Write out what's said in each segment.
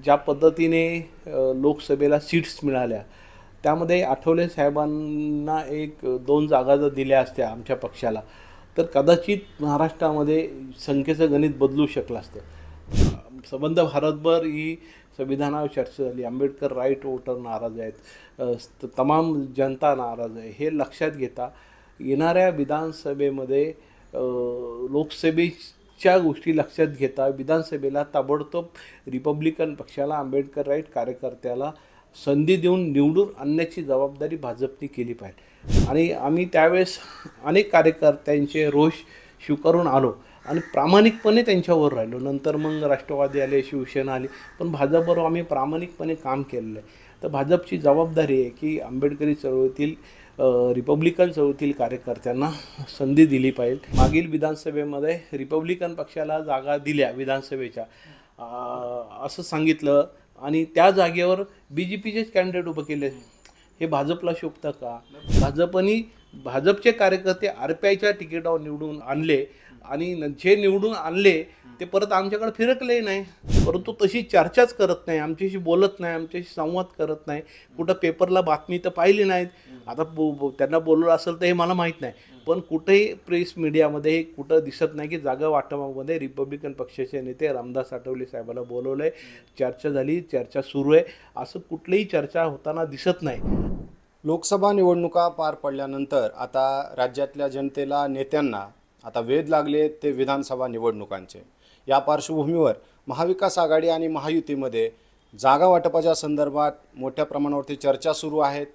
ज्या पद्धतीने लोकसभेला सीट्स मिळाल्या त्यामध्ये आठवले साहेबांना एक दोन जागा जर दिल्या असत्या आमच्या पक्षाला तर कदाचित महाराष्ट्रामध्ये संख्येचं गणित बदलू शकलं असतं। संबंध भारतभर ही संविधानावर चर्चा झाली। आंबेडकर राईट वोटर नाराज आहेत, तमाम जनता नाराज आहे। हे लक्षात घेता येणाऱ्या विधानसभेमध्ये लोकसभेच्या गोष्टी लक्षात घेता विधानसभेला ताबडतोब रिपब्लिकन पक्षाला आंबेडकर राईट कार्यकर्त्याला संधी देऊन निवडून आणण्याची जबाबदारी भाजपने केली पाहिजे। आणि आम्ही त्यावेळेस अनेक कार्यकर्त्यांचे रोष स्वीकारून आलो आणि प्रामाणिकपणे त्यांच्यावर राहिलो। नंतर मग राष्ट्रवादी आले, शिवसेना आली, पण भाजपबरोबर आम्ही प्रामाणिकपणे काम केलेलं आहे। तर भाजपची जबाबदारी आहे की आंबेडकरी चळवळीतील रिपब्लिकन चळवळीतील कार्यकर्त्यांना संधी दिली पाहिजे। मागील विधानसभेमध्ये रिपब्लिकन पक्षाला जागा दिल्या विधानसभेच्या असं सांगितलं आणि त्या जागेवर BJPचेच कॅन्डिडेट उभं केले। हे भाजपला शोभतं का? भाजपचे कार्यकर्ते RPIच्या तिकिटावर निवडून आणले आणि जे निवडून आणले ते परत आमच्याकडे फिरकले नाही, परंतु तशी चर्चाच करत नाही, आमच्याशी बोलत नाही, आमच्याशी संवाद करत नाही। कुठं पेपरला बातमी तर पाहिली नाहीत। आता त्यांना बोलवलं असेल तर हे मला माहीत नाही, पण कुठेही प्रेस मीडियामध्ये कुठं दिसत नाही की जागा वाटपामध्ये रिपब्लिकन पक्षाचे नेते रामदास आठवले साहेबाला बोलवलं आहे, चर्चा झाली, चर्चा सुरू आहे, असं कुठलीही चर्चा होताना दिसत नाही। लोकसभा निवडणुका पार पडल्यानंतर आता राज्यातल्या जनतेला, नेत्यांना आता वेध लागले ते विधानसभा निवडणुकांचे। या पार्श्वभूमीवर महाविकास आघाडी आणि महायुतीमध्ये जागा वाटपाच्या संदर्भात मोठ्या प्रमाणावरती चर्चा सुरू आहेत।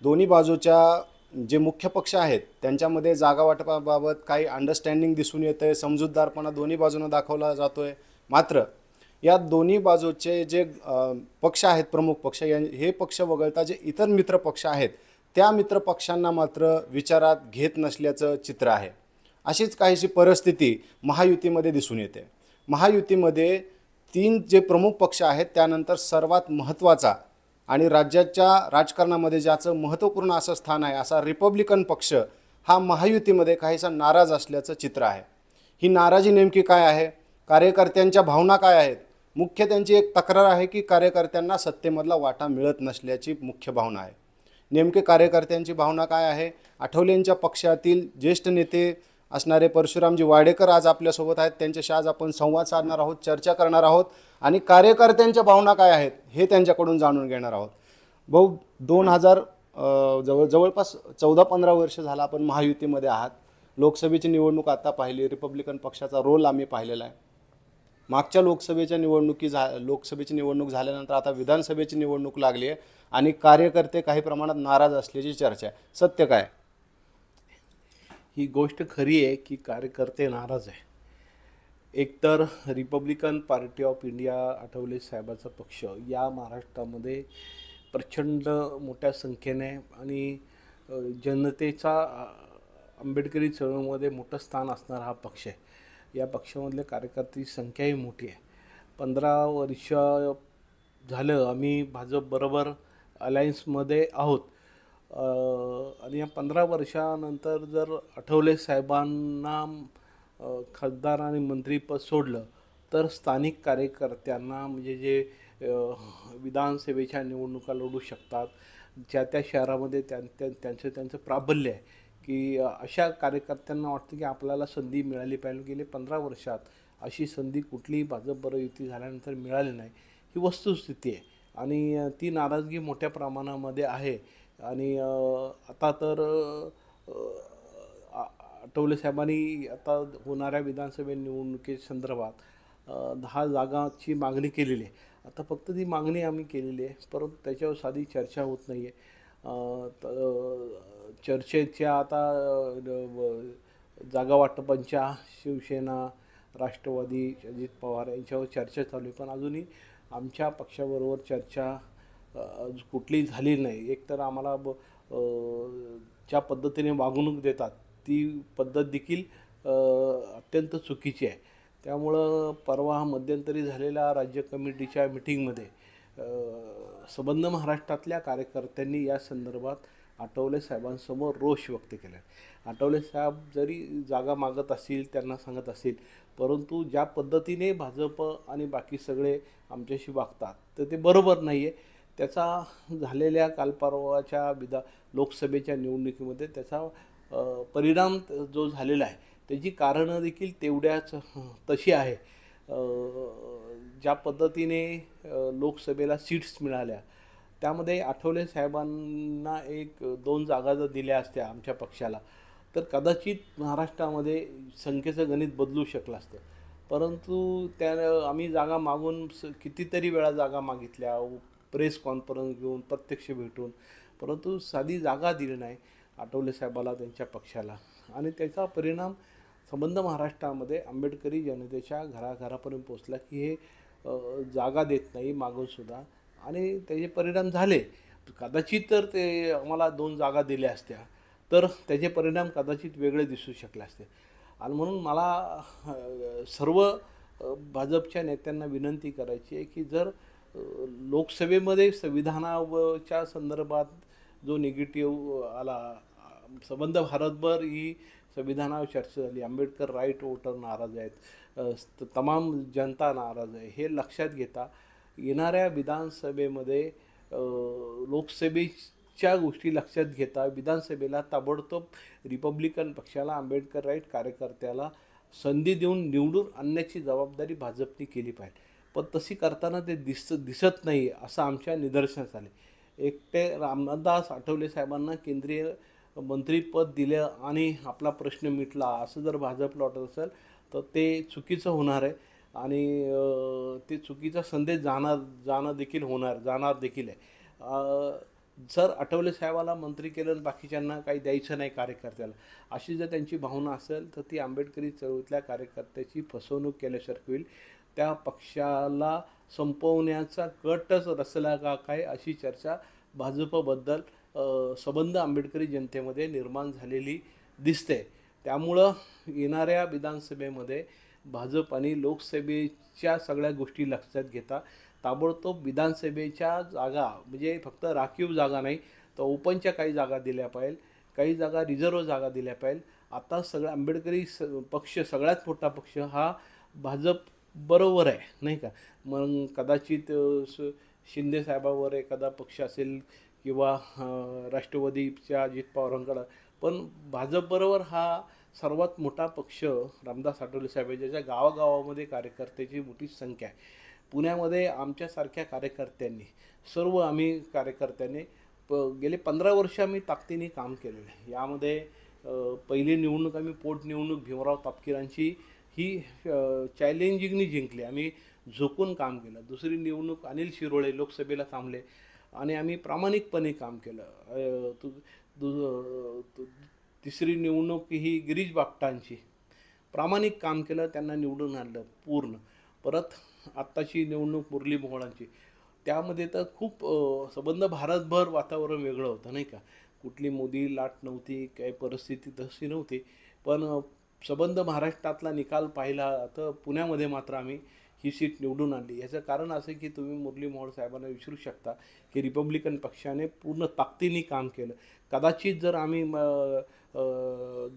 दोन्ही बाजूच्या जे मुख्य पक्ष आहेत त्यांच्यामध्ये जागा वाटपाबाबत काही अंडरस्टँडिंग दिसून येते, समजूतदारपणा दोन्ही बाजूंना दाखवला जातोय। मात्र या दोन्ही बाजूचे जे पक्ष आहेत, प्रमुख पक्ष, हे पक्ष वगळता जे इतर मित्र पक्ष आहेत त्या मित्र पक्षांना मात्र विचारात घेत नसल्याचं चित्र आहे। अशीच काहीशी परिस्थिती महायुतीमध्ये दिसून येते। महायुतीमध्ये 3 जे प्रमुख पक्ष आहेत त्यानंतर सर्वात महत्त्वाचा आणि राज्याच्या राजकारणामध्ये ज्याचं महत्त्वपूर्ण असं स्थान आहे असा रिपब्लिकन पक्ष हा महायुतीमध्ये काहीसा नाराज असल्याचं चित्र आहे। ही नाराजी नेमकी काय आहे? कार्यकर्त्यांच्या भावना काय आहेत? मुख्य त्यांची एक तक्रार आहे की कार्यकर्त्यांना सत्तेमधला वाटा मिळत नसल्याची मुख्य भावना आहे। नेमके कार्यकर्त्यांची भावना काय आहे? आठवलेंच्या पक्षातील ज्येष्ठ नेते असणारे परशुरामजी वाडेकर आज आपल्यासोबत आहेत, त्यांच्याशी आज आपण संवाद साधणार आहोत, चर्चा करणार आहोत आणि कार्यकर्त्यांच्या भावना काय आहेत हे त्यांच्याकडून जाणून घेणार आहोत। भाऊ, 2000 जवळपास 14-15 वर्ष झाला आपण महायुतीमध्ये आहात। लोकसभेची निवडणूक आता पाहिली, रिपब्लिकन पक्षाचा रोल आम्ही पाहिलेला आहे। मागच्या लोकसभेची निवडणूक झाल्यानंतर आता विधानसभेची निवडणूक लागली आहे आणि कार्यकर्ते काही प्रमाणात नाराज असल्याची चर्चा आहे। सत्य काय? ही गोष्ट खरी आहे की कार्यकर्ते नाराज आहे। एकतर Republican Party of India Athawale साहेबाचा पक्ष या महाराष्ट्रामध्ये प्रचंड मोठ्या संख्येने आणि जनतेचा आंबेडकरी चळवळीमध्ये मोठं स्थान असणारा हा पक्ष आहे। या पक्षामधल्या कार्यकर्त्यांची संख्याही मोठी आहे। 15 वर्ष झालं आम्ही भाजपबरोबर अलायन्समध्ये आहोत आणि या 15 वर्षानंतर जर आठवले साहेबांना खासदार आणि मंत्रीपद सोडलं तर स्थानिक कार्यकर्त्यांना म्हणजे जे विधानसभेच्या निवडणुका लढू शकतात, ज्या त्या शहरामध्ये त्यांचं प्राबल्य आहे की अशा कार्यकर्त्यांना वाटतं की आपल्याला संधी मिळाली पाहिजे। गेले 15 वर्षात अशी संधी कुठलीही भाजपबरोबर युती झाल्यानंतर मिळाली नाही, ही वस्तुस्थिती आहे आणि ती नाराजगी मोठ्या प्रमाणामध्ये आहे। आणि आता तर आठवले साहेबांनी आता होणाऱ्या विधानसभा निवडणुकीसंदर्भात 10 जागांची मागणी केलेली आहे। आता फक्त ती मागणी आम्ही केलेली आहे, परंतु त्याच्यावर साधी चर्चा होत नाही आहे। चर्चेच्या आता जागा वाटपांच्या शिवसेना, राष्ट्रवादी, अजित पवार यांच्यावर चर्चा चालू आहे, पण अजूनही आमच्या पक्षाबरोबर चर्चा कुठलीही झाली नाही। एकतर आम्हाला ज्या पद्धतीने वागणूक देतात ती पद्धत देखील अत्यंत चुकीची आहे। त्यामुळं परवा मध्यंतरी झालेल्या राज्य कमिटीच्या मिटिंगमध्ये संबंध महाराष्ट्रातल्या कार्यकर्त्यांनी या संदर्भात आठवले साहेबांसमोर रोष व्यक्त केला आहे. आठवले साहेब जरी जागा मागत असतील, त्यांना सांगत असतील, परंतु ज्या पद्धतीने भाजप आणि बाकी सगळे आमच्याशी वागतात तर ते बरोबर नाही आहे. त्याचा झालेल्या कालपरवाच्या लोकसभेच्या निवडणुकीमध्ये त्याचा परिणाम जो झालेला आहे त्याची कारणं देखील तेवढ्याच तशी आहे. ज्या पद्धतीने लोकसभेला सीट्स मिळाल्या त्यामध्ये आठवले साहेबांना 1-2 जागा जर दिल्या असत्या आमच्या पक्षाला तर कदाचित महाराष्ट्रामध्ये संख्येचं गणित बदलू शकलं असतं. परंतु आम्ही जागा मागून कितीतरी वेळा जागा मागितल्या, प्रेस कॉन्फरन्स घेऊन, प्रत्यक्ष भेटून, परंतु साधी जागा दिली नाही आठवले साहेबाला, त्यांच्या पक्षाला. आणि त्याचा परिणाम संबंध महाराष्ट्रामध्ये आंबेडकरी जनतेच्या घराघरापर्यंत पोचला की हे जागा देत नाही मागूनसुद्धा. आणि त्याचे परिणाम झाले. कदाचित तर ते आम्हाला 2 जागा दिल्या असत्या तर त्याचे परिणाम कदाचित वेगळे दिसू शकले असते. आणि म्हणून मला सर्व भाजपच्या नेत्यांना विनंती करायची आहे की जर लोकसभेमध्ये संविधानाच्या संदर्भात जो निगेटिव्ह आला, संबंध भारतभर ही संविधानावर चर्चा झाली, आंबेडकर राईट वोटर नाराज आहेत, तमाम जनता नाराज आहे, हे लक्षात घेता येणाऱ्या विधानसभेमध्ये लोकसभेच्या गोष्टी लक्षात घेता विधानसभेला ताबडतोब रिपब्लिकन पक्षाला, आंबेडकर राईट कार्यकर्त्याला संधी देऊन निवडून आणण्याची जबाबदारी भाजपने केली पाहिजे. पण तशी करताना ते दिसत नाही असं आमच्या निदर्शनास आले. एकटे रामदास आठवले साहेबांना केंद्रीय मंत्रीपद दिलं आणि आपला प्रश्न मिटला असं जर भाजपला वाटत असेल तर ते चुकीचं होणार आहे. आणि ते चुकीचा संदेश जाणार देखील आहे. जर आठवले साहेबाला मंत्री केलं आणि बाकीच्यांना काही द्यायचं नाही कार्यकर्त्याला, अशी जर त्यांची भावना असेल तर ती आंबेडकरी चळवळीतल्या कार्यकर्त्याची फसवणूक केल्यासारखी होईल. त्या पक्षाला संपवण्याचा कटच रचला का काय अशी चर्चा भाजपबद्दल संबंध आंबेडकरी जनतेमध्ये निर्माण झालेली दिसते. त्यामुळं येणाऱ्या विधानसभेमध्ये भाजप आणि लोकसभेच्या सगळ्या गोष्टी लक्षात घेता ताबडतोब विधानसभेच्या जागा, म्हणजे फक्त राखीव जागा नाही तर ओपनच्या काही जागा दिल्या पाहिजे, काही जागा रिझर्व्ह जागा दिल्या पाहिजे. आता सगळं आंबेडकरी पक्ष, सगळ्यात मोठा पक्ष हा भाजप बरोबर आहे नाही का. मग कदाचित शिंदे साहेबावर एखादा पक्ष असेल किंवा राष्ट्रवादीच्या अजित पवारांकडं, पण भाजपबरोबर हा सर्वात मोठा पक्ष रामदास आठवले साहेब, ज्याच्या गावागावामध्ये कार्यकर्त्याची मोठी संख्या आहे. पुण्यामध्ये आमच्यासारख्या कार्यकर्त्यांनी, सर्व आम्ही कार्यकर्त्यांनी गेले 15 वर्ष आम्ही ताकदीने काम केलेलं आहे. यामध्ये पहिली निवडणूक आम्ही पोटनिवडणूक भीमराव तापकीरांची ही चॅलेंजिंगनी जिंकली, आम्ही झोकून काम केलं. दुसरी निवडणूक अनिल शिरोळे लोकसभेला थांबले आणि आम्ही प्रामाणिकपणे काम केलं. तिसरी निवडणूक ही गिरीश बापटांची, प्रामाणिक काम केलं, त्यांना निवडून आणलं पूर्ण. परत आत्ताची निवडणूक मुरली मोहोळांची, त्यामध्ये तर खूप संबंध भारतभर वातावरण वेगळं होतं नाही का. कुठली मोदी लाट नव्हती, काही परिस्थिती तशी नव्हती, पण संबंध महाराष्ट्रातला निकाल पाहिला तर पुण्यामध्ये मात्र आम्ही ही सीट निवडून आणली. याचं कारण असं की तुम्ही मुरली मोहोळ साहेबांना विचारू शकता की रिपब्लिकन पक्षाने पूर्ण ताकदीने काम केलं. कदाचित जर आम्ही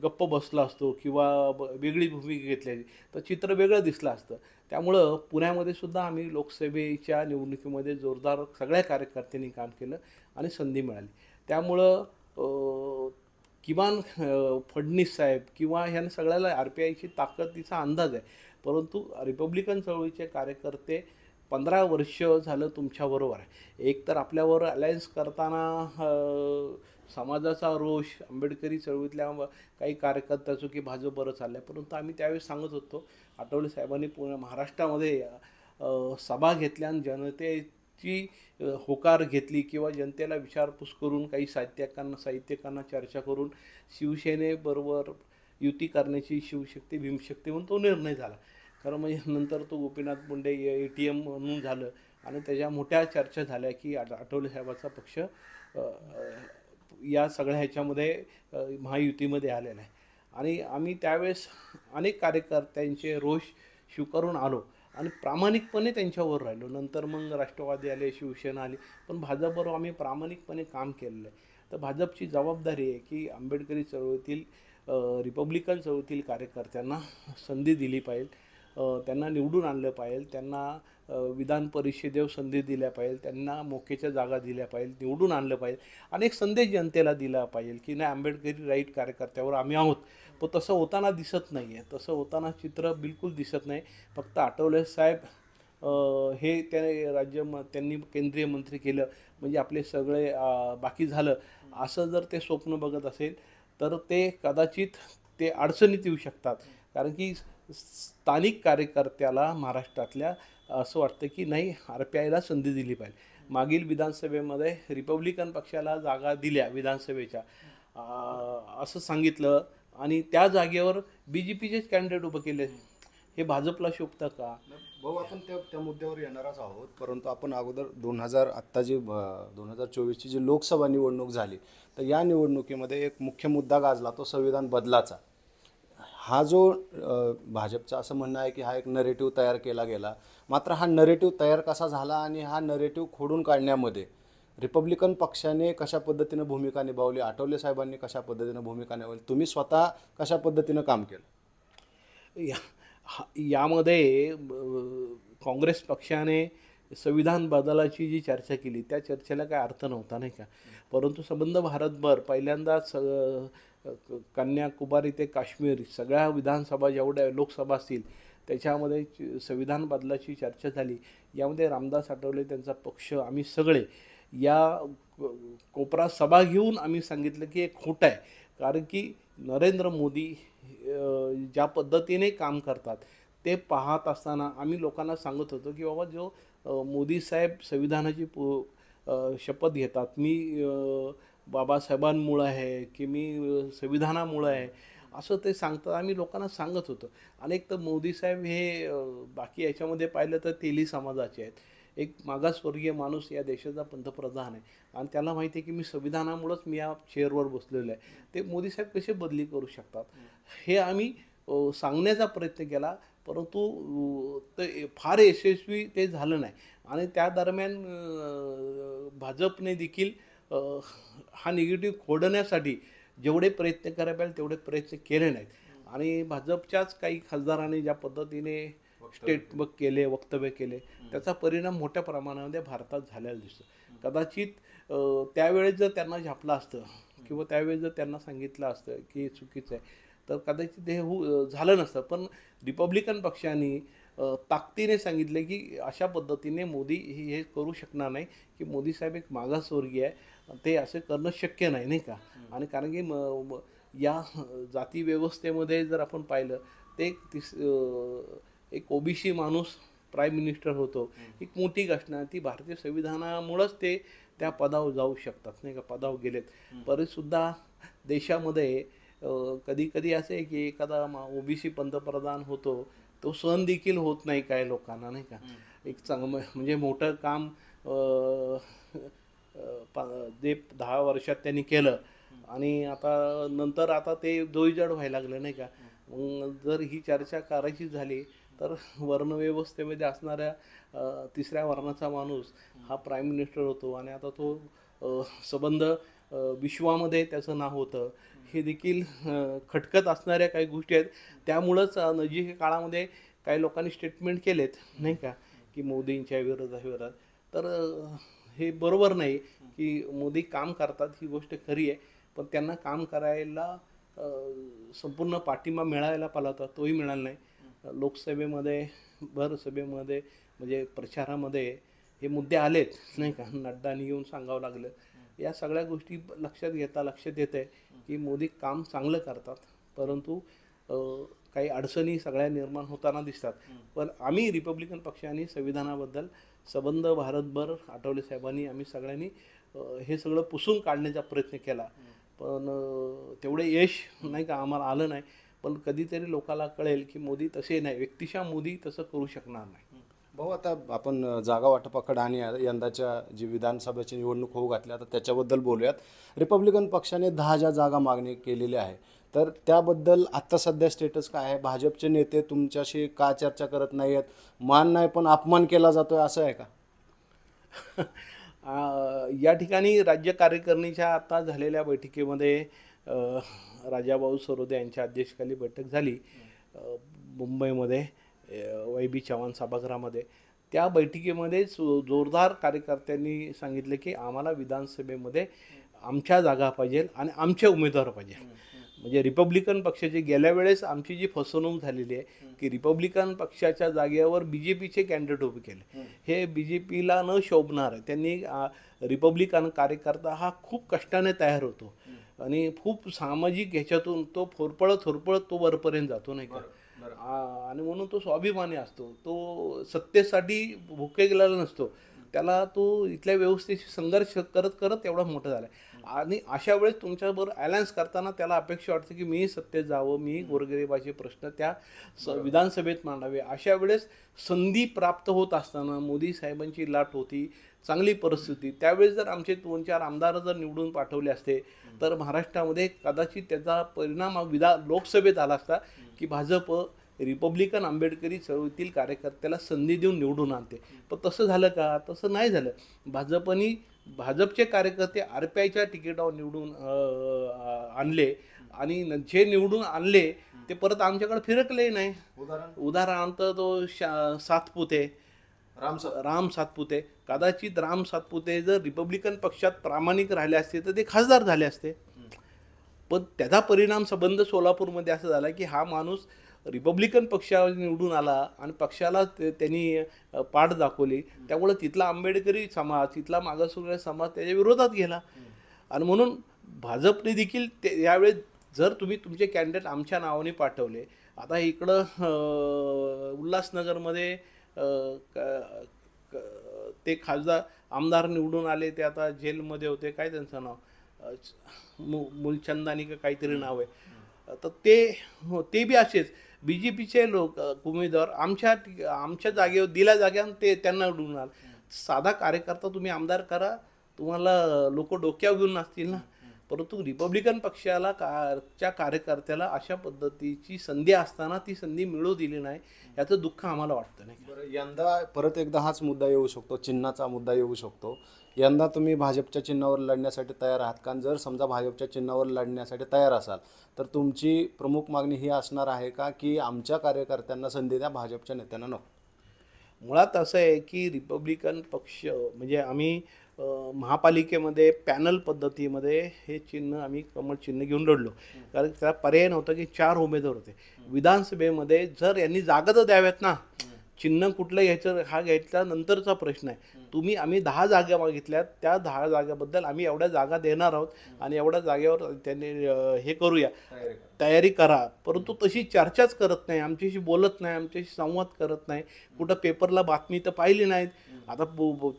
गप्प बसला असतो किंवा वेगळी भूमिका घेतली तर चित्र वेगळं दिसलं असतं. त्यामुळं पुण्यामध्ये सुद्धा आम्ही लोकसभेच्या निवडणुकीमध्ये जोरदार सगळ्या कार्यकर्त्यांनी काम केलं आणि संधी मिळाली. त्यामुळं किमान फडणवीस साहेब किंवा ह्या सगळ्याला RPIची ताकदीचा अंदाज आहे. परंतु रिपब्लिकन चळवळीचे कार्यकर्ते 15 वर्ष झालं तुमच्याबरोबर आहे. एक तर आपल्यावर अलायन्स करताना समाजाचा रोष, आंबेडकरी चळवळीतल्या काही कार्यकर्त्याचं की भाजप बरं चाललं आहे, परंतु आम्ही त्यावेळेस सांगत होतो आठवले साहेबांनी महाराष्ट्रामध्ये सभा घेतल्या आणि जनतेची होकार घेतली किंवा जनतेला विचारपूस करून काही साहित्यकांना चर्चा करून शिवसेनेबरोबर युती करण्याची शिवशक्ती भीमशक्ती म्हणून तो निर्णय झाला. खरं म्हणजे नंतर तो गोपीनाथ मुंडे ATM म्हणून झालं आणि त्याच्या मोठ्या चर्चा झाल्या की आठवले साहेबाचा पक्ष या सगळ्या ह्याच्यामध्ये महायुतीमध्ये आलेला आहे. आणि आम्ही त्यावेळेस अनेक कार्यकर्त्यांचे रोष स्वीकारून आलो आणि प्रामाणिकपणे त्यांच्यावर राहिलो. नंतर मग राष्ट्रवादी आले, शिवसेना आली, पण भाजपबरोबर आम्ही प्रामाणिकपणे काम केलेलं आहे. तर भाजपची जबाबदारी आहे की आंबेडकरी चळवळीतील रिपब्लिकन चळवळीतील कार्यकर्त्यांना संधी दिली पाहिजे, त्यांना निवडून आणलं पाहिजे, त्यांना विधान परिषदेवर संधी दिल्या पाहिजे, त्यांना मोक्याच्या जागा दिल्या पाहिजे, निवडून आणलं पाहिजे आणि एक संदेश जनतेला दिला पाहिजे की नाही आंबेडकरी राईट कार्यकर्त्यावर आम्ही आहोत. पण तसं होताना दिसत नाही आहे, तसं होताना चित्र बिलकुल दिसत नाही. फक्त आठवले साहेब हे त्यांनी केंद्रीय मंत्री केलं म्हणजे आपले सगळे बाकी झालं असं जर ते स्वप्न बघत असेल तर ते कदाचित ते अडचणीत येऊ शकतात. कारण की स्थानिक कार्यकर्त्याला महाराष्ट्रातल्या असं वाटतं की नाही RPIला संधी दिली पाहिजे. मागील विधानसभेमध्ये रिपब्लिकन पक्षाला जागा दिल्या विधानसभेच्या असं सांगितलं आणि त्या जागेवर BJPचेच कॅन्डिडेट उभं केले. हे भाजपला शोभतं का? भाऊ आपण त्या मुद्द्यावर येणारच आहोत, परंतु आपण अगोदर 2024ची जी लोकसभा निवडणूक झाली तर या निवडणुकीमध्ये एक मुख्य मुद्दा गाजला तो संविधान बदलाचा. हा जो भाजपचं असं म्हणणं आहे की हा एक नरेटिव्ह तयार केला गेला, मात्र हा नरेटिव्ह तयार कसा झाला आणि हा नरेटिव्ह खोडून काढण्यामध्ये रिपब्लिकन पक्षाने कशा पद्धतीनं भूमिका निभावली, आठवले साहेबांनी कशा पद्धतीनं भूमिका निभावली, तुम्ही स्वतः कशा पद्धतीनं काम केलं? यामध्ये काँग्रेस पक्षाने संविधान बदलाची जी चर्चा केली त्या चर्चेला काय अर्थ नव्हता नाही का. परंतु संबंध भारतभर पहिल्यांदाच कन्याकुमारी ते काश्मीर सगळ्या विधानसभा जेवढ्या लोकसभा असतील त्याच्यामध्ये संविधान बदलाची चर्चा झाली. यामध्ये रामदास आठवले त्यांचा पक्ष आम्ही सगळे या कोपरा सभा घेऊन आम्ही सांगितलं की हे खोटं आहे. कारण की नरेंद्र मोदी ज्या पद्धतीने काम करतात ते पाहत असताना आम्ही लोकांना सांगत होतो की बाबा जो मोदी साहेब संविधानाची शपथ घेतात, मी बाबासाहेबांमुळं आहे की मी संविधानामुळं आहे असं ते सांगतात. आम्ही लोकांना सांगत होतो. अनेक तर मोदी साहेब हे बाकी याच्यामध्ये पाहिलं तर तेली समाजाचे आहेत. एक मागासवर्गीय माणूस या देशाचा पंतप्रधान आहे आणि त्याला माहिती आहे की मी संविधानामुळंच मी या चेअरवर बसलेलो आहे. ते मोदी साहेब कसे बदली करू शकतात हे आम्ही सांगण्याचा प्रयत्न केला, परंतु ते फार यशस्वी ते झालं नाही. आणि त्या दरम्यान भाजपने देखील हा निगेटिव्ह खोडण्यासाठी जेवढे प्रयत्न करायला पाहिजे तेवढे प्रयत्न केले नाहीत. आणि भाजपच्याच काही खासदारांनी ज्या पद्धतीने वक्तव्य केले त्याचा परिणाम मोठ्या प्रमाणामध्ये भारतात झालेला दिसतो. कदाचित त्यावेळेस जर त्यांना झापलं असतं किंवा त्यावेळेस जर त्यांना सांगितलं असतं की हे चुकीचं आहे तर कदाचित हे झालं नसतं. पण रिपब्लिकन पक्षाने ताकदीने सांगितले की अशा पद्धतीने मोदी हे करू शकणार नाही, की मोदी साहेब एक मागासवर्गीय आहे, ते असं करणं शक्य नाही नाही का. आणि कारण की या जाती व्यवस्थेमध्ये जर आपण पाहिलं ते एक OBC माणूस प्राईम मिनिस्टर होतो, एक मोठी घटना. ती भारतीय संविधानामुळंच ते त्या पदावर जाऊ शकतात नाही का, पदावर गेलेत. तरीसुद्धा देशामध्ये कधी कधी असे की एखादा OBC पंतप्रधान होतो तो सहन देखील होत नाही काय लोकांना नाही का. एक चांगलं म्हणजे मोठं काम जे 10 वर्षात त्यांनी केलं आणि आता ते दोईजड व्हायला लागलं नाही का. मग जर ही चर्चा करायची झाली तर वर्णव्यवस्थेमध्ये असणाऱ्या तिसऱ्या वर्णाचा माणूस हा प्राईम मिनिस्टर होतो आणि आता तो संबंध विश्वामध्ये त्याचं नाव होतं. हे देखील खटकत असणाऱ्या काही गोष्टी आहेत. त्यामुळंच नजीक काळामध्ये काही लोकांनी स्टेटमेंट केलेत नाही का की मोदींच्या विरोधात. तर हे बरोबर नाही की मोदी काम करतात, ही गोष्ट खरी आहे, पण त्यांना काम करायला संपूर्ण पाठिंबा मिळायला पाहिला होता, तोही मिळाला नाही. लोकसभेमध्ये सभेमध्ये म्हणजे प्रचारामध्ये हे मुद्दे आलेत नाही का, नड्डांनी येऊन सांगावं लागलं. या सगळ्या गोष्टी लक्षात येत आहे की मोदी काम चांगलं करतात, परंतु काही अडचणी सगळ्या निर्माण होताना दिसतात. पण आम्ही रिपब्लिकन पक्षाने संविधानाबद्दल संबंध भारतभर आठवले साहेबांनी आम्ही सगळ्यांनी हे सगळं पुसून काढण्याचा प्रयत्न केला. पण तेवढे यश नाही का आम्हाला आलं नाही. पण कधीतरी लोकांना कळेल की मोदी तसे नाही, व्यक्तिशः मोदी तसं करू शकणार नाही. भाऊ आता आपण जागा वाटपाकडे आणि यंदाच्या जी विधानसभेची निवडणूक होऊ घातली आता त्याच्याबद्दल बोलूयात. रिपब्लिकन पक्षाने 10 जागा मागणी केलेली आहे, तर त्याबद्दल आत्ता सध्या स्टेटस काय आहे? भाजपचे नेते तुमच्याशी का चर्चा करत नाही आहेत? मान नाही पण अपमान केला जातोय असं आहे का? या ठिकाणी राज्य कार्यकारिणीच्या आता झालेल्या बैठकीमध्ये राजाभाऊ सरोदे यांच्या अध्यक्षतेखाली बैठक झाली मुंबईमध्ये YB चव्हाण सभागृहामध्ये. त्या बैठकीमध्ये जोरदार कार्यकर्त्यांनी सांगितले की आम्हाला विधानसभेमध्ये आमच्या जागा पाहिजे आणि आमचे उमेदवार पाहिजे. म्हणजे रिपब्लिकन पक्षाची गेल्या वेळेस आमची जी फसवणूक झालेली आहे की रिपब्लिकन पक्षाच्या जागेवर BJPचे कॅन्डिडेट उभे केले, हे BJPला न शोभणार आहे. त्यांनी रिपब्लिकन कार्यकर्ता हा खूप कष्टाने तयार होतो आणि खूप सामाजिक ह्याच्यातून तो थोरपळत तो वरपर्यंत जातो नाही का. आणि म्हणून तो स्वाभिमानी असतो, तो सत्तेसाठी भुके गेलेला नसतो, त्याला तो इथल्या व्यवस्थेशी संघर्ष करत एवढा मोठा झाला आहे. आणि अशा वेळेस तुमच्याबरोबर अलायन्स करताना त्याला अपेक्षा वाटते की मी सत्तेत जावं, मी गोरगरिबाचे प्रश्न त्या विधानसभेत मांडावे. अशा वेळेस संधी प्राप्त होत असताना मोदी साहेबांची लाट होती, चांगली परिस्थिती, त्यावेळेस जर आमचे 2-4 आमदार जर निवडून पाठवले असते तर महाराष्ट्रामध्ये कदाचित त्याचा परिणाम लोकसभेत आला असता की भाजप रिपब्लिकन आंबेडकरी चळवळीतील कार्यकर्त्याला संधी देऊन निवडून आणते. पण तसं झालं का? तसं नाही झालं. भाजपचे कार्यकर्ते RPIच्या तिकिटावर निवडून आणले आणि जे निवडून आणले ते परत आमच्याकडे फिरकले नाही. उदाहरणार्थ तो सातपुते, राम सातपुते, कदाचित राम सातपुते जर रिपब्लिकन पक्षात प्रामाणिक राहिले असते तर ते खासदार झाले असते. पण त्याचा परिणाम संबंध सोलापूरमध्ये असं झाला की हा माणूस रिपब्लिकन पक्षावर निवडून आला आणि पक्षाला त्यांनी पाठ दाखवली, त्यामुळे तिथला आंबेडकरी समाज, तिथला मागासवर्गीय समाज त्याच्या विरोधात गेला. आणि म्हणून भाजपने देखील यावेळेस जर तुम्ही तुमचे कॅन्डिडेट आमच्या नावाने पाठवले, आता इकडं उल्हासनगरमध्ये ते खासदार आमदार निवडून आले, ते आता जेलमध्ये होते, काय त्यांचं नाव मुलचंदानी का काहीतरी नाव आहे, तर ते बी असेच BJPचे लोक उमेदवार आमच्या जागेवर दिल्या जाग्यावर ते त्यांना निवडून आला. साधा कार्यकर्ता तुम्ही आमदार करा, तुम्हाला लोक डोक्यावर घेऊन नसतील ना. परंतु रिपब्लिकन पक्षाला च्या कार्यकर्त्याला अशा पद्धतीची संधी असताना ती संधी मिळू दिली नाही, याचं दुःख आम्हाला वाटतं. नाही यंदा परत एकदा हाच मुद्दा येऊ शकतो, चिन्हाचा मुद्दा येऊ शकतो. यंदा तुम्ही भाजपच्या चिन्हावर लढण्यासाठी तयार आहात का? जर समजा भाजपच्या चिन्हावर लढण्यासाठी तयार असाल तर तुमची प्रमुख मागणी ही असणार आहे का की आमच्या कार्यकर्त्यांना संधी द्या, भाजपच्या नेत्यांना नको? मुळात असं आहे की रिपब्लिकन पक्ष म्हणजे आम्ही महापालिकेमध्ये पॅनल पद्धतीमध्ये हे चिन्ह आम्ही कमळ चिन्ह घेऊन लढलो, कारण त्याला पर्याय नव्हता की 4 उमेदवार होते. विधानसभेमध्ये जर यांनी जागा तर द्याव्यात ना, चिन्ह कुठलं घ्यायचं हा घ्यायचा नंतरचा प्रश्न आहे. आम्ही 10 जागा मागितल्यात, त्या 10 जागेबद्दल आम्ही एवढ्या जागा देणार आहोत आणि एवढ्या जागेवर त्यांनी हे करूया, तयारी करा. परंतु तशी चर्चाच करत नाही, आमच्याशी बोलत नाही, आमच्याशी संवाद करत नाही. कुठं पेपरला बातमी तर पाहिली नाहीत. आता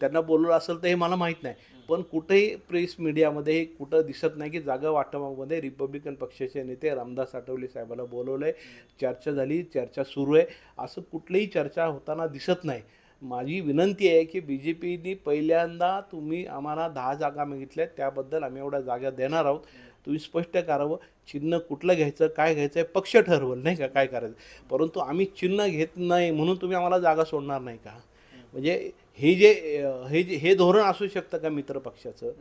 त्यांना बोललं असेल तर हे मला माहीत नाही, पण कुठेही प्रेस मीडियामध्ये कुठं दिसत नाही की जागा वाटपामध्ये रिपब्लिकन पक्षाचे नेते रामदास आठवले साहेबाला बोलवलं आहे, चर्चा झाली, चर्चा सुरू आहे, असं कुठलीही चर्चा होताना दिसत नाही. माझी विनंती आहे की BJPनी पहिल्यांदा तुम्ही आम्हाला 10 जागा मागितल्या, त्याबद्दल आम्ही एवढ्या जागा देणार आहोत, तुम्ही स्पष्ट करावं. चिन्ह कुठलं घ्यायचं, काय घ्यायचं आहे पक्ष ठरवलं नाही का काय करायचं, परंतु आम्ही चिन्ह घेत नाही म्हणून तुम्ही आम्हाला जागा सोडणार नाही का? म्हणजे हे धोरण असू शकतं का मित्र पक्षाचं?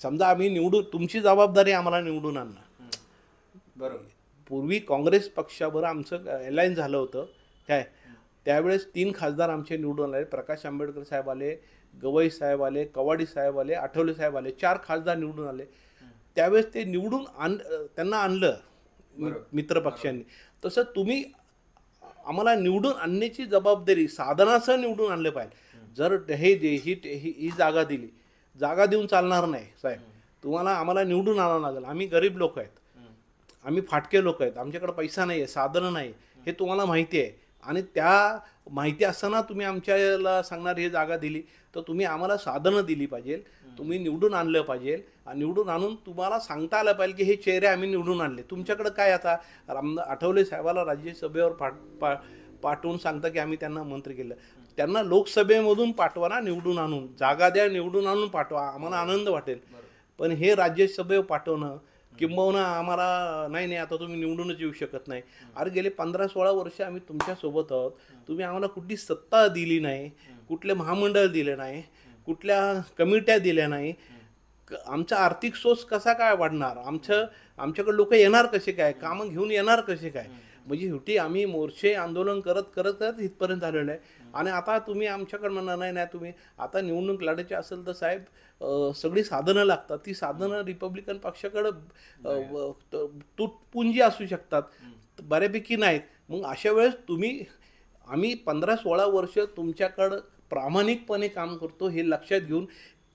समजा आम्ही निवडून, तुमची जबाबदारी आम्हाला निवडून आणणं. बरोबर. पूर्वी काँग्रेस पक्षाबरोबर आमचं अलायन्स झालं होतं काय, त्यावेळेस 3 खासदार आमचे निवडून आले. प्रकाश आंबेडकर साहेब आले, गवई साहेब आले, कवाडी साहेब आले, आठवले साहेब आले, 4 खासदार निवडून आले. त्यावेळेस ते निवडून त्यांना आणलं मित्र पक्षांनी. तसं तुम्ही आम्हाला निवडून आणण्याची जबाबदारी साधनासह निवडून आणलं पाहिजे. जर ही जागा दिली, जागा देऊन चालणार नाही साहेब, तुम्हाला आम्हाला निवडून आणावं लागेल. आम्ही गरीब लोक आहेत, आम्ही फाटके लोक आहेत, आमच्याकडे पैसा नाही आहे, साधनं नाही, हे तुम्हाला माहिती आहे. आणि त्या माहिती असताना तुम्ही आमच्याला सांगणार हे जागा दिली, तर तुम्ही आम्हाला साधनं दिली पाहिजे, तुम्ही निवडून आणलं पाहिजे. आणि निवडून आणून तुम्हाला सांगता आलं पाहिजे की हे चेहरे आम्ही निवडून आणले. तुमच्याकडं काय आता आठवले साहेबाला राज्यसभेवर पाठवून सांगता की आम्ही त्यांना मंत्री केलं, त्यांना लोकसभेमधून पाठवा ना, निवडून आणून जागा द्या, निवडून आणून पाठवा, आम्हाला आनंद वाटेल. पण हे राज्यसभेवर पाठवणं किंबहुना आम्हाला नाही आता तुम्ही निवडूनच येऊ शकत नाही. अरे गेले 15-16 वर्ष आम्ही तुमच्यासोबत आहोत, तुम्ही आम्हाला कुठली सत्ता दिली नाही, कुठले महामंडळ दिले नाही, कुठल्या कमिट्या दिल्या नाही, आमचा आर्थिक सोर्स कसा काय वाढणार, आमच्याकडे लोक येणार कसे काय, कामं घेऊन येणार कसे काय. म्हणजे शेवटी आम्ही मोर्चे आंदोलन करत करत करत इथपर्यंत आलेलो आहे. आणि आता तुम्ही आमच्याकडे म्हणणार नाही तुम्ही आता निवडणूक लढायची असेल तर साहेब सगळी साधनं लागतात. ती साधनं रिपब्लिकन पक्षाकडं तुटपुंजी असू शकतात, बऱ्यापैकी नाहीत. मग अशा वेळेस आम्ही 15-16 वर्ष तुमच्याकडं प्रामाणिकपणे काम करतो हे लक्षात घेऊन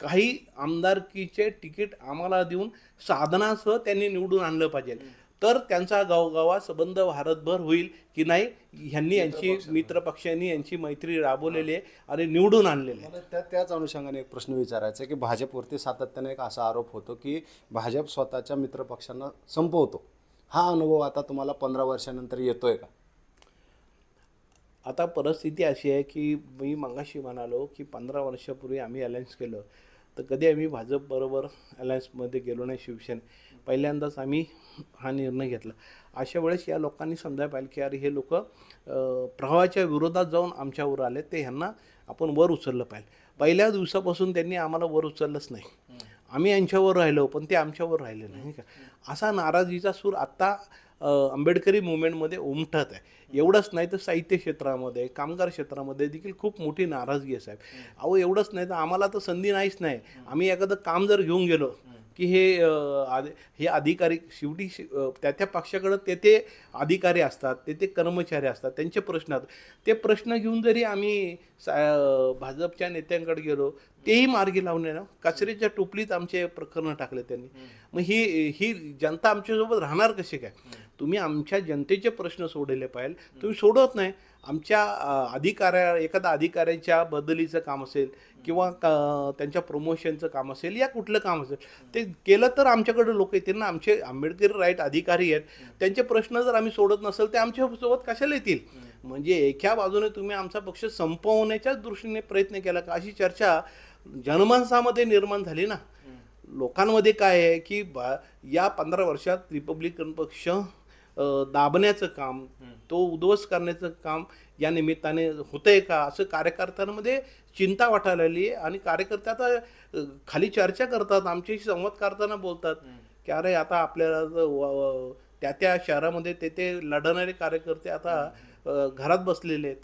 काही आमदारकीचे तिकीट आम्हाला देऊन साधनासह त्यांनी निवडून आणलं पाहिजे. तर त्यांचा गावगावा संबंध भारतभर होईल की नाही, ह्यांनी यांची मित्रपक्षांनी यांची मैत्री राबवलेली आहे आणि निवडून आणलेले आहे. मला त्याच अनुषंगाने एक प्रश्न विचारायचा आहे की भाजपवरती सातत्याने एक असा आरोप होतो की भाजप स्वतःच्या मित्रपक्षांना संपवतो. हा अनुभव आता तुम्हाला 15 वर्षानंतर येतोय का? आता परिस्थिती अशी आहे की मी मगाशी म्हणालो की 15 वर्षापूर्वी आम्ही अलायन्स केलं तर कधी आम्ही भाजपबरोबर अलायन्समध्ये गेलो नाही. शिवसेना पहिल्यांदाच आम्ही हा निर्णय घेतला. अशा वेळेस या लोकांनी समजायला पाहिजे की अरे हे लोक प्रवाहाच्या विरोधात जाऊन आमच्यावर आले, ते ह्यांना आपण वर उचललं पाहिजे. पहिल्या दिवसापासून त्यांनी आम्हाला वर उचललंच नाही. आम्ही यांच्यावर राहिलो पण ते आमच्यावर राहिले नाही का. असा नाराजीचा सूर आत्ता आंबेडकरी मुवमेंटमध्ये उमटत आहे. एवढंच नाही तर साहित्य क्षेत्रामध्ये, कामगार क्षेत्रामध्ये देखील खूप मोठी नाराजगी आहे साहेब. अहो एवढंच नाही तर आम्हाला तर संधी नाहीच नाही. आम्ही एखादं काम जर घेऊन गेलो की हे अधिकारी शेवटी त्या पक्षाकडं ते अधिकारी असतात, ते कर्मचारी असतात, त्यांचे प्रश्न असतात. ते प्रश्न घेऊन जरी आम्ही भाजपच्या नेत्यांकडे गेलो तेही मार्गी लावणे ना, कचऱ्याच्या टोपलीत आमचे प्रकरणं टाकले त्यांनी. मग ही जनता आमच्यासोबत राहणार कशी काय? तुम्ही आमच्या जनतेचे प्रश्न सोडले पाहिजे, तुम्ही सोडत नाही. आमच्या एखाद्या अधिकाऱ्याच्या बदलीचं काम असेल किंवा त्यांच्या प्रमोशनचं काम असेल या कुठलं काम असेल ते केलं तर आमच्याकडे लोक येतील ना. आमचे आंबेडकरी राईट अधिकारी आहेत, त्यांचे प्रश्न जर आम्ही सोडत नसेल ते आमच्यासोबत कशाला येतील? म्हणजे एका बाजूने तुम्ही आमचा पक्ष संपवण्याच्याच दृष्टीने प्रयत्न केला का अशी चर्चा जनमानसामध्ये निर्माण झाली ना. लोकांमध्ये काय आहे की या 15 वर्षात रिपब्लिकन पक्ष दाबण्याचं काम, तो उद्ध्वस्त करण्याचं काम या निमित्ताने होतंय का असं कार्यकर्त्यांमध्ये चिंता वाटायला लागली. आणि कार्यकर्ते आता खाली चर्चा करतात, आमच्याशी संवाद करताना बोलतात की अरे आता आपल्याला त्या शहरामध्ये ते लढणारे कार्यकर्ते आता घरात बसलेले आहेत.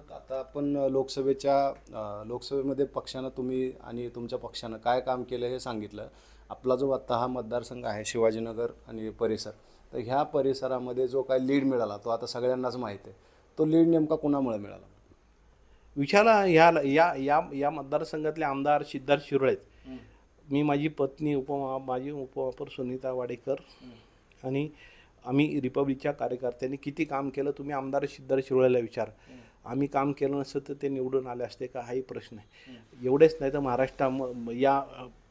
आता आपण लोकसभेमध्ये पक्षानं तुम्ही आणि तुमच्या पक्षानं काय काम केलं हे सांगितलं. आपला जो आत्ता हा मतदारसंघ आहे शिवाजीनगर आणि परिसर, तर ह्या परिसरामध्ये जो काय लीड मिळाला तो आता सगळ्यांनाच माहिती आहे. तो लीड नेमका कुणामुळे मिळाला? विचारा या मतदारसंघातले आमदार सिद्धार्थ शिरोळे, मी, माझी पत्नी माझी उपमहापौर सुनीता वाडेकर आणि आम्ही रिपब्लिकच्या कार्यकर्त्यांनी किती काम केलं तुम्ही आमदार सिद्धार्थ शिरोळेला विचार. आम्ही काम केलं नसतं तर ते निवडून आले असते का हाही प्रश्न आहे. एवढेच नाही तर महाराष्ट्रामध्ये या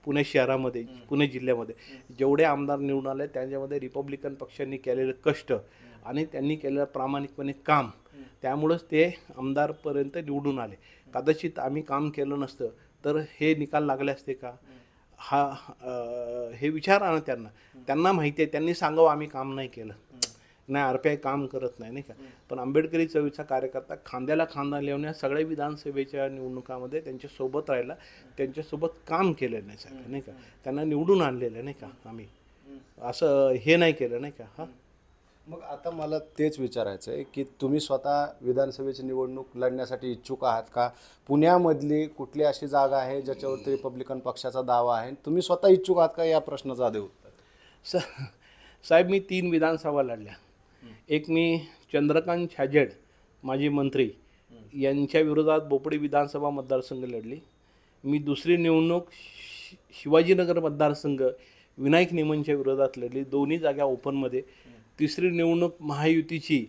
पुणे शहरामध्ये, पुणे जिल्ह्यामध्ये जेवढे आमदार निवडून आले त्याच्यामध्ये रिपब्लिकन पक्षांनी केलेलं कष्ट आणि त्यांनी केलेलं प्रामाणिकपणे काम, त्यामुळंच ते आमदारपर्यंत निवडून आले. कदाचित आम्ही काम केलं नसतं तर हे निकाल लागले असते का? हे विचारा ना त्यांना माहिती आहे. त्यांनी सांगावं आम्ही काम नाही केलं, नाही RPI काम करत नाही का. पण आंबेडकरी चळवळीचा कार्यकर्ता खांद्याला खांदा लावण्या सगळ्या विधानसभेच्या निवडणुकामध्ये त्यांच्यासोबत राहिला, त्यांच्यासोबत काम केलं नाही साहेब नाही का. त्यांना निवडून आणलेलं नाही का आम्ही, असं हे नाही केलं नाही का. हां, मग आता मला तेच विचारायचं आहे की तुम्ही स्वतः विधानसभेची निवडणूक लढण्यासाठी इच्छुक आहात का? पुण्यामधली कुठली अशी जागा आहे ज्याच्यावरती रिपब्लिकन पक्षाचा दावा आहे, तुम्ही स्वतः इच्छुक आहात का या प्रश्नाचा दे उत्तर. साहेब मी 3 विधानसभा लढल्या. एक मी चंद्रकांत छाजेड माजी मंत्री यांच्या विरोधात बोपडी विधानसभा मतदारसंघ लढली. मी दुसरी निवडणूक शिवाजीनगर मतदारसंघ विनायक निमनच्या विरोधात लढली, दोन्ही जागा ओपनमध्ये. तिसरी निवडणूक महायुतीची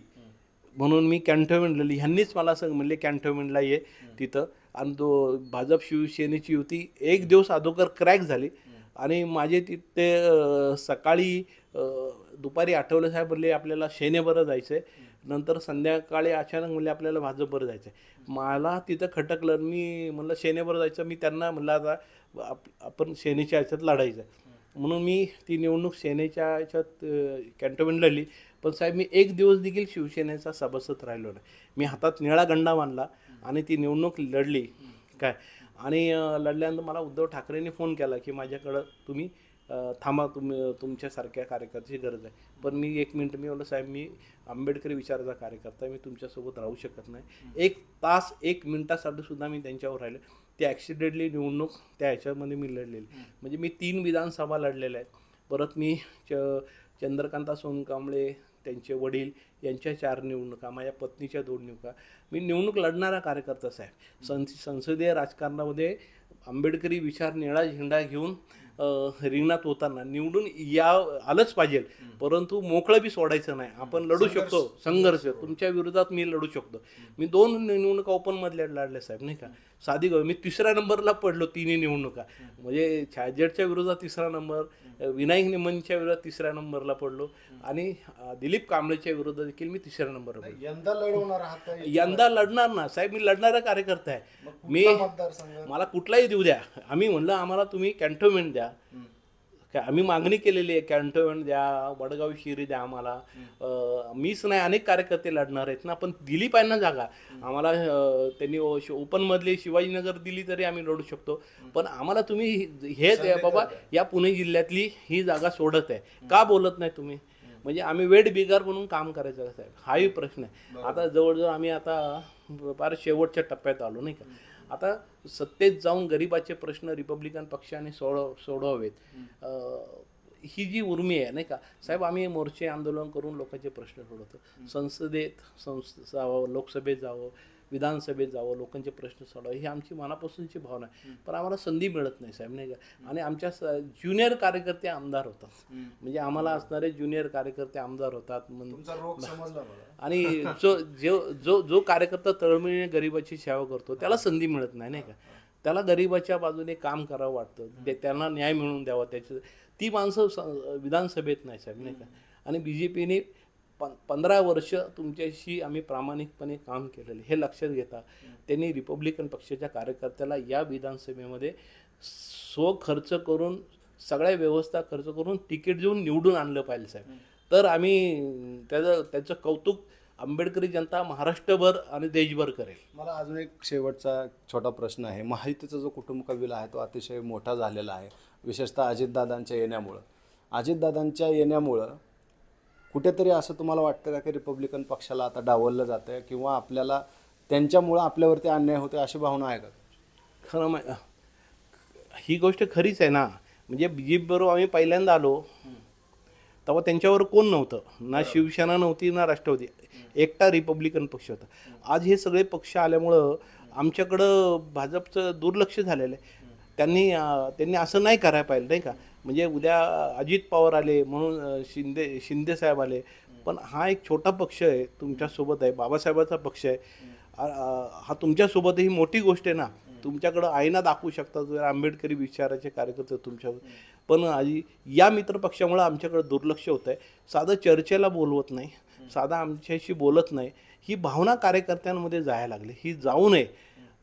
म्हणून मी कॅन्टोन्मेंट लढली. ह्यांनीच मला म्हणले कॅन्टोन्मेंटला ये तिथं. आणि तो भाजप शिवसेनेची युती एक दिवस अगोदर क्रॅक झाली आणि माझे तिथे सकाळी दुपारी आठवले साहेब म्हणले आपल्याला सेनेबरोबर जायचं आहे, नंतर संध्याकाळी अचानक म्हणले आपल्याला भाजपबरोबर जायचं आहे. मला तिथं खटकलं. मी म्हणलं सेनेबरोबर जायचं. मी त्यांना म्हणलं आता आपण सेनेच्या ह्याच्यात लढायचं आहे म्हणून मी ती निवडणूक सेनेच्या ह्याच्यात कॅन्टोन्मेंट लढली. पण साहेब मी एक दिवस देखील शिवसेनेचा सभासद राहिलो नाही. मी हातात निळा गंडा बांधला आणि ती निवडणूक लढली काय. आणि लढल्यानंतर मला उद्धव ठाकरेंनी फोन केला की माझ्याकडं तुम्ही थांबा, तुमच्यासारख्या कार्यकर्त्याची गरज आहे. पण मी 1 मिनिट मी बोललो साहेब मी आंबेडकरी विचाराचा कार्यकर्ता आहे, मी तुमच्यासोबत राहू शकत नाही. 1 तास 1 मिनिटासाठी सुद्धा मी त्यांच्यावर राहिले. ते ॲक्सिडेंटली निवडणूक त्या ह्याच्यामध्ये मी लढलेली. म्हणजे मी 3 विधानसभा लढलेल्या आहेत. परत मी चंद्रकांता सोनकांबळे त्यांचे वडील यांच्या 4 निवडणुका, माझ्या पत्नीच्या 2 निवडणुका. मी निवडणूक लढणारा कार्यकर्ता साहेब. संसदीय राजकारणामध्ये आंबेडकरी विचार निळा झेंडा घेऊन रिंगणात होताना निवडून आलंच पाहिजे, परंतु मोकळं बी सोडायचं नाही. आपण लढू शकतो, संघर्ष तुमच्या विरोधात मी लढू शकतो. मी 2 निवडणुका ओपनमधल्या लढल्या साहेब, नाही का. साधी मी 3ऱ्या नंबरला पडलो 3ही निवडणुका. म्हणजे छाजेडच्या विरोधात 3रा नंबर, विनायक निमनच्या विरोधात 3ऱ्या नंबरला पडलो आणि दिलीप कांबळेच्या विरोधात देखील मी 3ऱ्या नंबरला पडलो. यंदा लढवणार आहात? यंदा लढणार ना साहेब, मी लढणारा कार्यकर्ता आहे. मी मला कुठलाही देऊ द्या. आम्ही म्हणलं आम्हाला तुम्ही कॅन्टोन्मेंट द्या, आम्ही मागणी केलेली आहे, कॅन्टोन्मेंट द्या, वडगाव शिरी द्या आम्हाला. मीच नाही अनेक कार्यकर्ते लढणार आहेत ना, पण दिली पाहिजे ना जागा आम्हाला. त्यांनी ओपनमधली शिवाजीनगर दिली तरी आम्ही लढू शकतो, पण आम्हाला तुम्ही हे द्या बाबा, या पुणे जिल्ह्यातली ही जागा सोडत आहे का बोलत नाही तुम्ही. म्हणजे आम्ही वेट बिगार म्हणून काम करायचं साहेब, हाही प्रश्न आहे. आता जवळजवळ आम्ही आता फार शेवटच्या टप्प्यात आलो, नाही का. आता सत्तेत जाऊन गरिबाचे प्रश्न रिपब्लिकन पक्षाने सोडवावेत, ही जी उर्मी आहे, नाही का साहेब. आम्ही मोर्चे आंदोलन करून लोकांचे प्रश्न सोडवतो. संसदेत जावं, लोकसभेत जावं, विधानसभेत जावं, लोकांचे प्रश्न सोडवावे, ही आमची मनापासूनची भावना आहे. पण आम्हाला संधी मिळत नाही साहेब, नाही का. आणि आमच्या ज्युनियर कार्यकर्ते आमदार होतात, म्हणजे आम्हाला असणारे ज्युनियर कार्यकर्ते आमदार होतात. आणि जो कार्यकर्ता तळमळीने गरिबाची सेवा करतो त्याला संधी मिळत नाही, नाही का. त्याला गरिबाच्या बाजूने काम करावं वाटतं, त्यांना न्याय मिळवून द्यावा, ती माणसं विधानसभेत नाही साहेब, नाही का. आणि BJPने 15 वर्ष तुमच्याशी आम्ही प्रामाणिकपणे काम केलेले हे लक्षात घेता त्यांनी रिपब्लिकन पक्षाच्या कार्यकर्त्याला या विधानसभेमध्ये खर्च करून, सगळ्या व्यवस्था खर्च करून तिकीट देऊन निवडून आणलं पाहिजे साहेब. तर आम्ही त्याचं कौतुक आंबेडकरी जनता महाराष्ट्रभर आणि देशभर करेल. मला अजून एक शेवटचा छोटा प्रश्न आहे. महायुतीचा जो कुटुंब कबिला आहे तो अतिशय मोठा झालेला आहे, विशेषतः अजितदादांच्या येण्यामुळं कुठेतरी असं तुम्हाला वाटतं का की रिपब्लिकन पक्षाला आता डावललं जातं आहे किंवा आपल्याला त्यांच्यामुळं आपल्यावरती अन्याय होते, अशी भावना आहे का? खरं ही गोष्ट खरीच आहे ना. म्हणजे BJP बरोबर आम्ही पहिल्यांदा आलो तेव्हा त्यांच्यावर कोण नव्हतं, ना शिवसेना नव्हती ना राष्ट्रवादी, एकटा रिपब्लिकन पक्ष होता. आज हे सगळे पक्ष आल्यामुळं आमच्याकडं भाजपचं दुर्लक्ष झालेलं आहे. त्यांनी असं नाही करायला पाहिजे, नाही का. म्हणजे उद्या अजित पवार आले म्हणून शिंदे साहेब आले, पण हा एक छोटा पक्ष आहे, तुमच्यासोबत आहे, बाबासाहेबाचा पक्ष आहे, हा तुमच्यासोबत ही मोठी गोष्ट आहे ना. तुमच्याकडं आईना दाखवू शकता जर आंबेडकरी विचाराचे कार्यकर्ते तुमच्यावर. पण या मित्रपक्षामुळे आमच्याकडे दुर्लक्ष होतं आहे. साधं चर्चेला बोलवत नाही, साधा आमच्याशी बोलत नाही, ही भावना कार्यकर्त्यांमध्ये जायला लागली. ही जाऊ नये.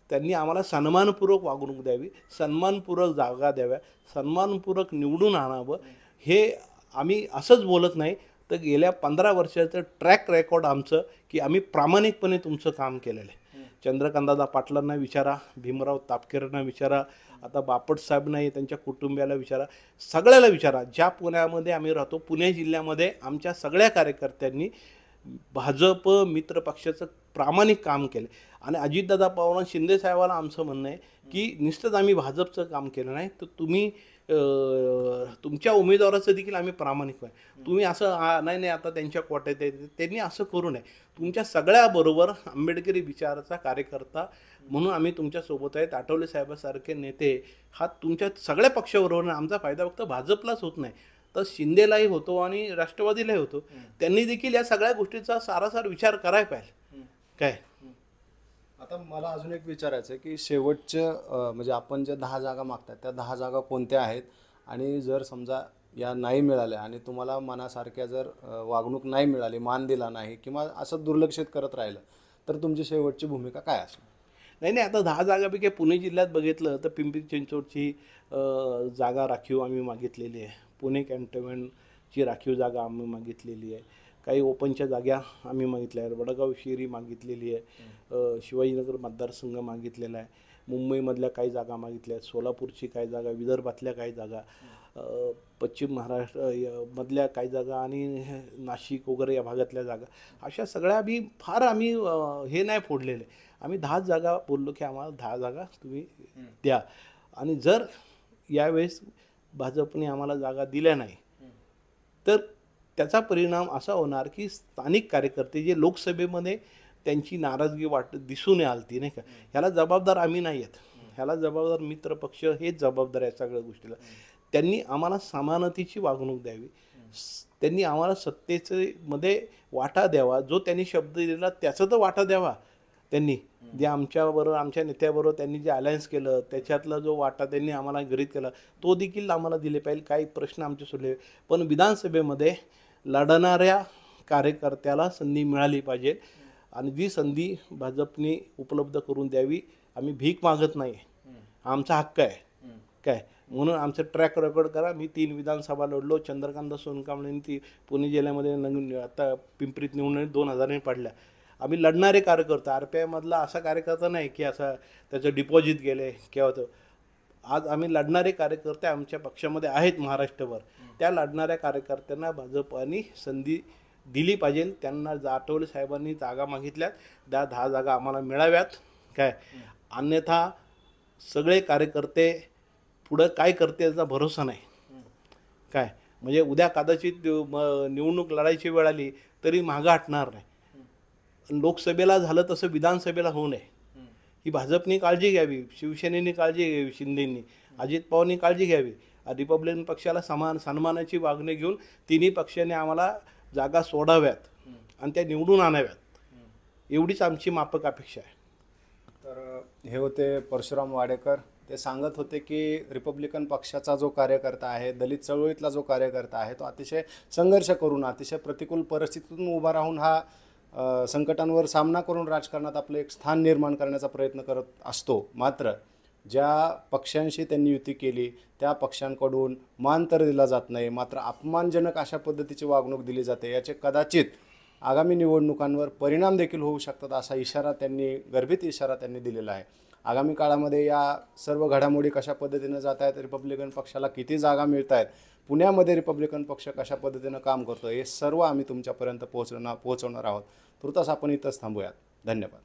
त्यांनी आम्हाला सन्मानपूर्वक वागणूक द्यावी, सन्मानपूर्वक जागा द्याव्या, सन्मानपूर्वक निवडून आणावं. हे आम्ही असंच बोलत नाही, तर गेल्या 15 वर्षाचं ट्रॅक रेकॉर्ड आमचं की आम्ही प्रामाणिकपणे तुमचं काम केलेलं आहे. चंद्रकांतदादा पाटलांना विचारा, भीमराव तापकेरांना विचारा, आता बापट साहेब नाही त्यांच्या कुटुंबियाला विचारा, सगळ्याला विचारा. ज्या पुण्यामध्ये आम्ही राहतो, पुणे जिल्ह्यामध्ये आमच्या सगळ्या कार्यकर्त्यांनी भाजप मित्र पक्षाचं प्रामाणिक काम केलं. आणि अजितदादा पवार शिंदे साहेबाला आमचं म्हणणं आहे की नुसतंच आम्ही भाजपचं काम केलं नाही, तर तुम्ही तुमच्या उमेदवाराचं देखील आम्ही प्रामाणिक आहे. तुम्ही असं नाही आता त्यांच्या कोट्यात आहे, त्यांनी असं करू नये. तुमच्या सगळ्याबरोबर आंबेडकरी विचाराचा कार्यकर्ता म्हणून आम्ही तुमच्यासोबत आहेत. आठवले साहेबासारखे नेते हा तुमच्या सगळ्या पक्षाबरोबर. आमचा फायदा फक्त भाजपलाच होत नाही, तर शिंदेलाही होतो आणि राष्ट्रवादीलाही होतो. त्यांनी देखील या सगळ्या गोष्टीचा सारासार विचार करायला पाहिजे. काय आता मला अजून एक विचारायचं आहे की शेवटचं म्हणजे आपण ज्या 10 जागा मागतात त्या 10 जागा कोणत्या आहेत, आणि जर समजा या नाही मिळाल्या आणि तुम्हाला मनासारख्या जर वागणूक नाही मिळाली, मान दिला नाही किंवा असं दुर्लक्षित करत राहिलं, तर तुमची शेवटची भूमिका काय असेल? नाही आता 10 जागापैकी पुणे जिल्ह्यात बघितलं तर पिंपरी चिंचवडची जागा राखीव आम्ही मागितलेली आहे. पुणे कॅन्टोन्मेंटची राखीव जागा आम्ही मागितलेली आहे. काही ओपनच्या जागा आम्ही मागितल्या आहेत. वडगाव शिरी मागितलेली आहे. शिवाजीनगर मतदारसंघ मागितलेला आहे. मुंबईमधल्या काही जागा मागितल्या, सोलापूरची काही जागा, विदर्भातल्या काही जागा, पश्चिम महाराष्ट्र मधल्या काही जागा आणि नाशिक वगैरे या भागातल्या जागा, अशा सगळ्या आम्ही हे नाही फोडलेले. आम्ही 10 जागा बोललो की आम्हाला 10 जागा तुम्ही द्या. आणि जर यावेळेस भाजपने आम्हाला जागा दिल्या नाही तर त्याचा परिणाम असा होणार की स्थानिक कार्यकर्ते जे लोकसभेमध्ये त्यांची नाराजगी दिसून आलती नाही का, ह्याला जबाबदार आम्ही नाही आहेत, ह्याला जबाबदार मित्रपक्ष हेच जबाबदार आहे सगळ्या गोष्टीला. त्यांनी आम्हाला समानतेची वागणूक द्यावी, त्यांनी आम्हाला सत्तेचे मध्ये वाटा द्यावा, जो त्यांनी शब्द दिला त्याचा तर वाटा द्यावा. त्यांनी जे आमच्याबरोबर आमच्या नेत्याबरोबर त्यांनी जे अलायन्स केलं त्याच्यातला जो वाटा त्यांनी आम्हाला गृहीत केला तो देखील आम्हाला दिले पाहिजे. काही प्रश्न आमचे सुटले, पण विधानसभेमध्ये लढणाऱ्या कार्यकर्त्याला संधी मिळाली पाहिजे आणि जी संधी भाजपने उपलब्ध करून द्यावी. आम्ही भीक मागत नाही, आमचा हक्क आहे काय, म्हणून आमचं ट्रॅक रेकॉर्ड करा. मी 3 विधानसभा लढलो, चंद्रकांत सोनकांबळेंनी ती पुणे जिल्ह्यामध्ये आता पिंपरीत निवडणूक 2000 पडल्या. आम्ही लढणारे कार्यकर्ते, RPI मधला असा कार्यकर्ता नाही की असा त्याचं डिपॉझिट गेले किंवा तो. आज आम्ही लढणारे कार्यकर्ते आमच्या पक्षामध्ये आहेत महाराष्ट्रभर. त्या लढणाऱ्या कार्यकर्त्यांना भाजपने संधी दिली पाहिजे. त्यांना आठवले साहेबांनी जागा मागितल्यात, त्या 10 जागा आम्हाला मिळाव्यात काय, अन्यथा सगळे कार्यकर्ते पुढं काय करते याचा भरोसा नाही काय. म्हणजे उद्या कदाचित निवडणूक लढायची वेळ आली तरी मागं हटणार नाही. लोकसभेला झालं तसं विधानसभेला होऊ नये ही भाजपने काळजी घ्यावी, शिवसेनेने काळजी घ्यावी, शिंदेंनी, अजित पवारनी काळजी घ्यावी. रिपब्लिकन पक्षाला सन्मानाची वागणूक घेऊन तिन्ही पक्षाने आम्हाला जागा सोडाव्यात आणि त्या निवडून आणाव्यात, एवढीच आमची माफक अपेक्षा आहे. तर हे होते परशुराम वाडेकर. ते सांगत होते की रिपब्लिकन पक्षाचा जो कार्यकर्ता आहे, दलित चळवळीतला जो कार्यकर्ता आहे, तो अतिशय संघर्ष करून अतिशय प्रतिकूल परिस्थितीतून उभा राहून हा संकटांवर सामना करून राजकारणात आपलं एक स्थान निर्माण करण्याचा प्रयत्न करत असतो. मात्र ज्या पक्षांशी त्यांनी युती केली त्या पक्षांकडून मान तर दिला जात नाही, मात्र अपमानजनक अशा पद्धतीची वागणूक दिली जाते. याचे कदाचित आगामी निवडणुकांवर परिणाम देखील होऊ शकतात असा इशारा त्यांनी, गर्भित इशारा त्यांनी दिलेला आहे. आगामी काळामध्ये या सर्व घडामोडी कशा पद्धतीनं जात आहेत, रिपब्लिकन पक्षाला किती जागा मिळत आहेत, पुण्यामध्ये रिपब्लिकन पक्ष कशा पद्धतीनं काम करतो, हे सर्व आम्ही तुमच्यापर्यंत पोहोचवणार आहोत. तुर्तास आपण इथंच थांबूयात. धन्यवाद.